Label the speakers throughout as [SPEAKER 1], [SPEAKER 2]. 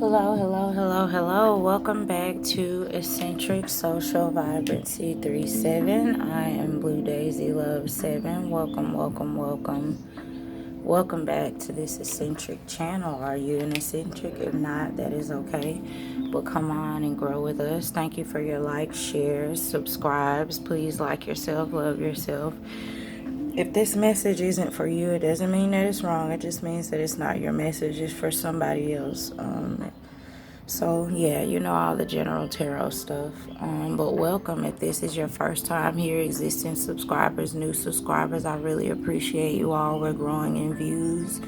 [SPEAKER 1] Hello, hello, hello, hello. Welcome back to Eccentric Social Vibrancy 37. I am Blue Daisy Love 7. Welcome, welcome, welcome. Welcome back to this eccentric channel. Are you an eccentric? If not, that is okay. But come on and grow with us. Thank you for your likes, shares, subscribes. Please like yourself, love yourself. If this message isn't for you, it doesn't mean that it's wrong. It just means that it's not your message. It's for somebody else. So, yeah, you know all the general tarot stuff. But welcome if this is your first time here, existing subscribers, new subscribers. I really appreciate you all. We're growing in views,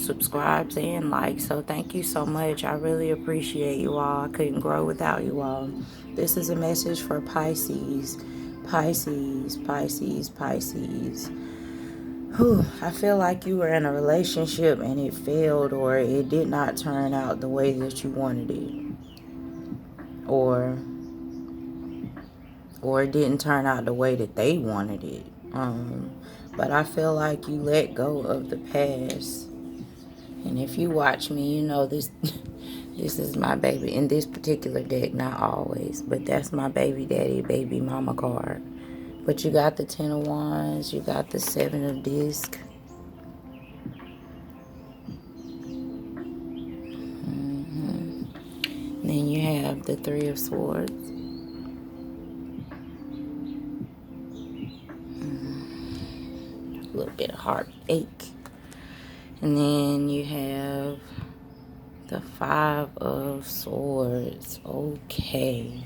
[SPEAKER 1] subscribes and likes. So thank you so much. I really appreciate you all. I couldn't grow without you all. This is a message for Pisces. Pisces, Pisces, Pisces. I feel like you were in a relationship and it failed, or it did not turn out the way that you wanted it, or it didn't turn out the way that they wanted it. But I feel like you let go of the past. And if you watch me, you know this. This is my baby in this particular deck. Not always, but that's my baby daddy, baby mama card. But you got the Ten of Wands, you got the Seven of Discs. Then you have the Three of Swords. A little bit of heartache. And then you have the Five of Swords. Okay.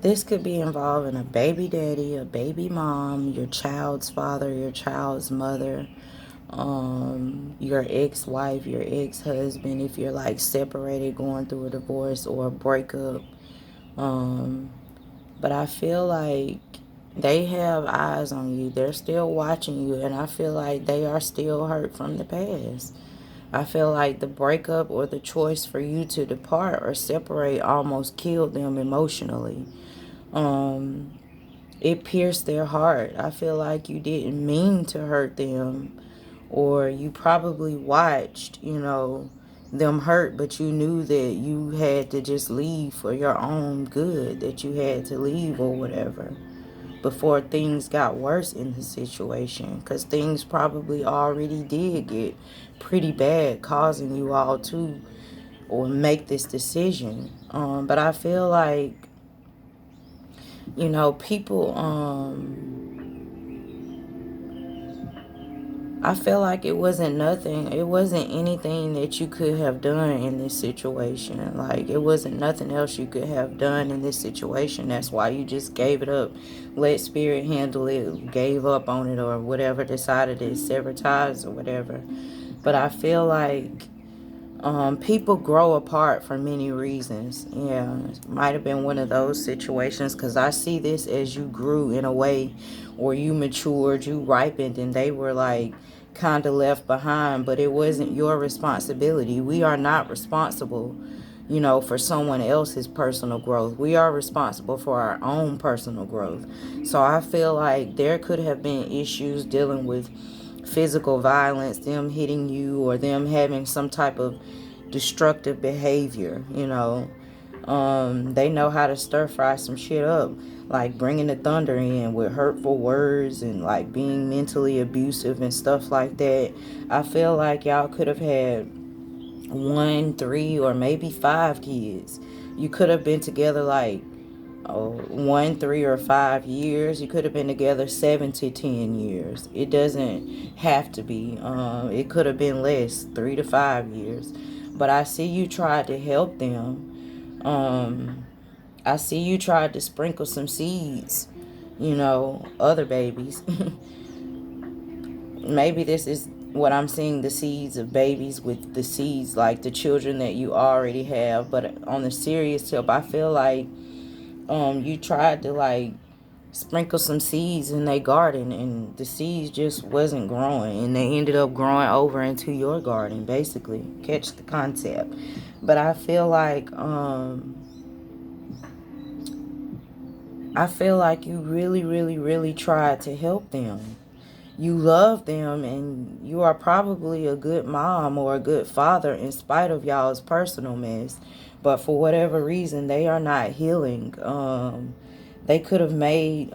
[SPEAKER 1] This could be involving a baby daddy, a baby mom, your child's father, your child's mother, your ex-wife, your ex-husband, if you're like separated, going through a divorce or a breakup. But I feel like they have eyes on you. They're still watching you, and I feel like they are still hurt from the past. I feel like the breakup or the choice for you to depart or separate almost killed them emotionally. It pierced their heart. I feel like you didn't mean to hurt them, or you probably watched, them hurt, but you knew that you had to just leave for your own good, that you had to leave or whatever before things got worse in the situation, because things probably already did get pretty bad, causing you all to or make this decision. But I feel like people, I feel like it wasn't nothing. It wasn't anything that you could have done in this situation. Like, it wasn't nothing else you could have done in this situation. That's why you just gave it up. Let spirit handle it, gave up on it, or whatever, decided to sever ties or whatever. But I feel like people grow apart for many reasons. Yeah, it might have been one of those situations, because I see this as you grew in a way, or you matured, you ripened, and they were like kind of left behind, but it wasn't your responsibility. We are not responsible, for someone else's personal growth. We are responsible for our own personal growth. So I feel like there could have been issues dealing with physical violence, them hitting you, or them having some type of destructive behavior. They know how to stir fry some shit up, like bringing the thunder in with hurtful words and like being mentally abusive and stuff like that. I feel like y'all could have had 1, 3, or maybe 5 kids. You could have been together like 1, 3, or 5 years. You could have been together 7 to 10 years. It doesn't have to be. It could have been less, 3 to 5 years. But I see you tried to help them. I see you tried to sprinkle some seeds, other babies. Maybe this is what I'm seeing, the seeds of babies with the seeds, like the children that you already have. But on the serious tip, I feel like you tried to like sprinkle some seeds in their garden, and the seeds just wasn't growing, and they ended up growing over into your garden, basically. Catch the concept. But I feel like you really, really, really tried to help them. you love them and you are probably a good mom or a good father in spite of y'all's personal mess. But for whatever reason, they are not healing. They could have made,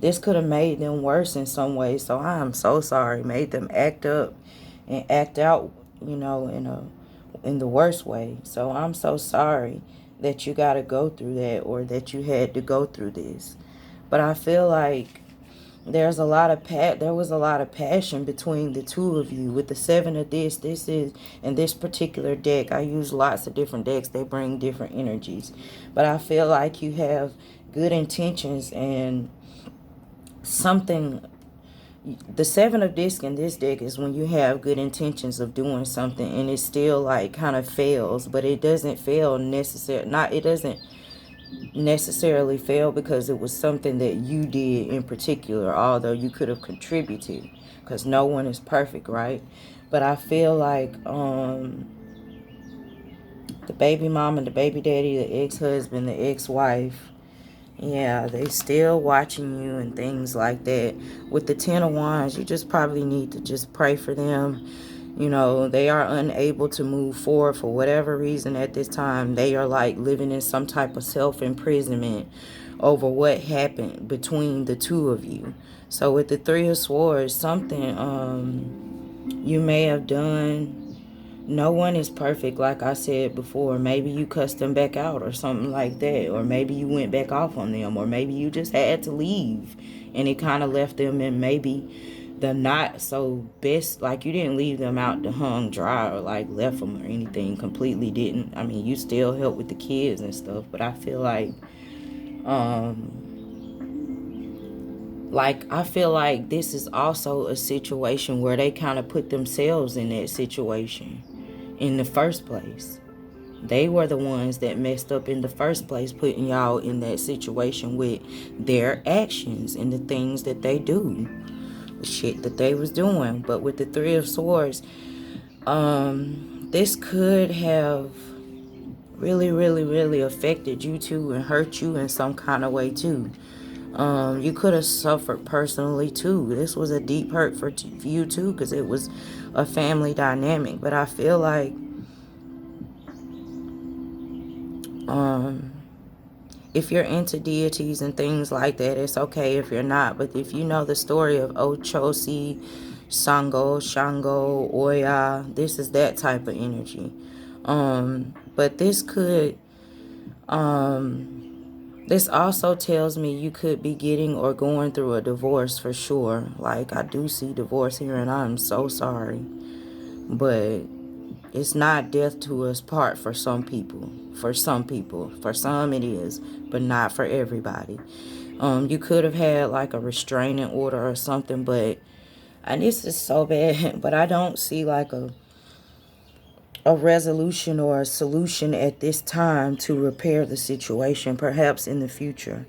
[SPEAKER 1] this could have made them worse in some way. So I am so sorry. Made them act up and act out, in the worst way. So I'm so sorry that you got to go through that, or that you had to go through this. But I feel like there was a lot of passion between the two of you. With the seven of this is, in this particular deck, I use lots of different decks, they bring different energies, but I feel like you have good intentions and something. The seven of disc in this deck is when you have good intentions of doing something and it still like kind of fails, but it doesn't fail necessarily, not it doesn't necessarily fail because it was something that you did in particular, although you could have contributed, because no one is perfect, right? But I feel like the baby mom and the baby daddy, the ex-husband, the ex-wife, yeah, they still watching you and things like that. With the Ten of Wands, you just probably need to just pray for them. They are unable to move forward for whatever reason at this time. They are like living in some type of self-imprisonment over what happened between the two of you. So with the Three of Swords, something you may have done. No one is perfect, like I said before. Maybe you cussed them back out or something like that. Or maybe you went back off on them. Or maybe you just had to leave. And it kind of left them in maybe the not so best. Like you didn't leave them out to hung dry or like left them or anything. Completely didn't. I mean, you still helped with the kids and stuff. But I feel I feel like this is also a situation where they kind of put themselves in that situation in the first place. They were the ones that messed up in the first place, putting y'all in that situation with their actions and the things that they do, the shit that they was doing. But with the Three of Swords, this could have really, really, really affected you too and hurt you in some kind of way too. You could have suffered personally too. This was a deep hurt for you too, because it was a family dynamic. But I feel like if you're into deities and things like that, it's okay if you're not. But if you know the story of Ochosi, Sango, Shango, Oya, this is that type of energy. But this also tells me you could be getting or going through a divorce for sure. Like, I do see divorce here, and I'm so sorry. But it's not death to us part for some people. For some people. For some it is, but not for everybody. You could have had like a restraining order or something, and this is so bad, but I don't see like a resolution or a solution at this time to repair the situation, perhaps in the future.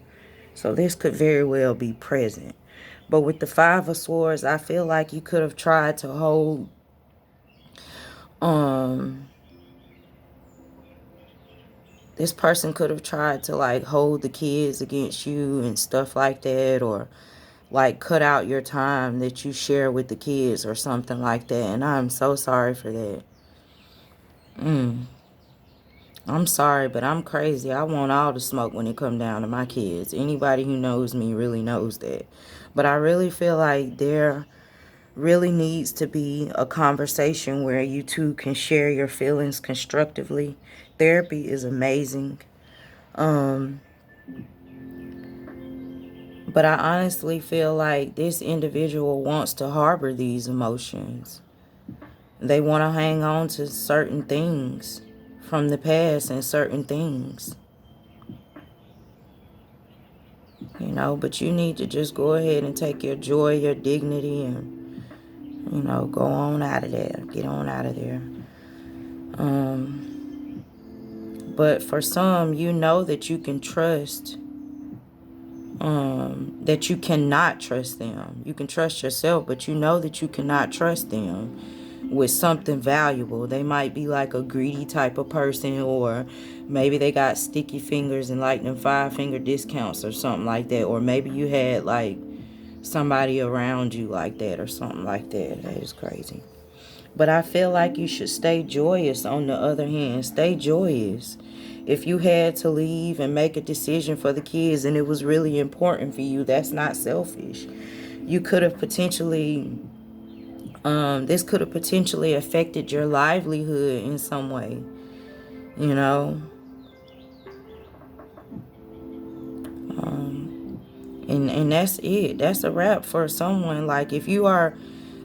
[SPEAKER 1] So this could very well be present. But with the Five of Swords, I feel like you could have tried to hold this person could have tried to like hold the kids against you and stuff like that, or like cut out your time that you share with the kids or something like that. And I'm so sorry for that. I'm sorry, but I'm crazy. I want all the smoke when it come down to my kids. Anybody who knows me really knows that. But I really feel like there really needs to be a conversation where you two can share your feelings constructively. Therapy is amazing. But I honestly feel like this individual wants to harbor these emotions. They want to hang on to certain things from the past and certain things. But you need to just go ahead and take your joy, your dignity, and, go on out of there. Get on out of there. But for some, you know that you can trust, that you cannot trust them. You can trust yourself, but you know that you cannot trust them with something valuable. They might be like a greedy type of person, or maybe they got sticky fingers and like them 5-finger discounts or something like that. Or maybe you had like somebody around you like that or something like that. That is crazy. But I feel like you should stay joyous on the other hand. Stay joyous. If you had to leave and make a decision for the kids and it was really important for you, that's not selfish. You could have potentially, this could have potentially affected your livelihood in some way, you know? And that's it. That's a wrap for someone. Like, if you are,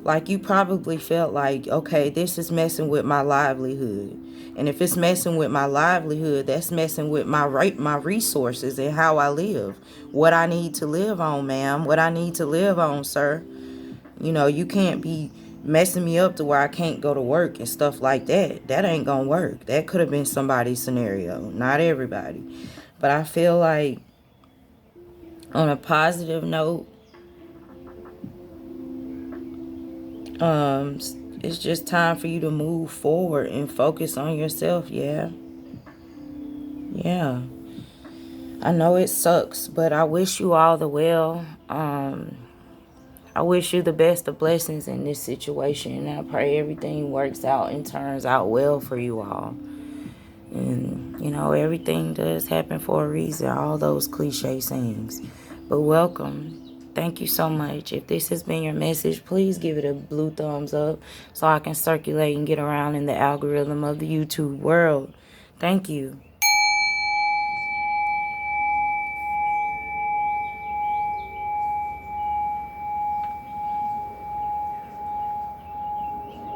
[SPEAKER 1] like, you probably felt like, okay, this is messing with my livelihood. And if it's messing with my livelihood, that's messing with my resources and how I live. What I need to live on, ma'am. What I need to live on, sir. You know, you can't be messing me up to where I can't go to work and stuff like that. That ain't gonna work. That could have been somebody's scenario. Not everybody. But I feel like, on a positive note, it's just time for you to move forward and focus on yourself. Yeah. I know it sucks, but I wish you all the well. I wish you the best of blessings in this situation, and I pray everything works out and turns out well for you all. And, you know, everything does happen for a reason, all those cliche sayings. But welcome. Thank you so much. If this has been your message, please give it a blue thumbs up so I can circulate and get around in the algorithm of the YouTube world. Thank you.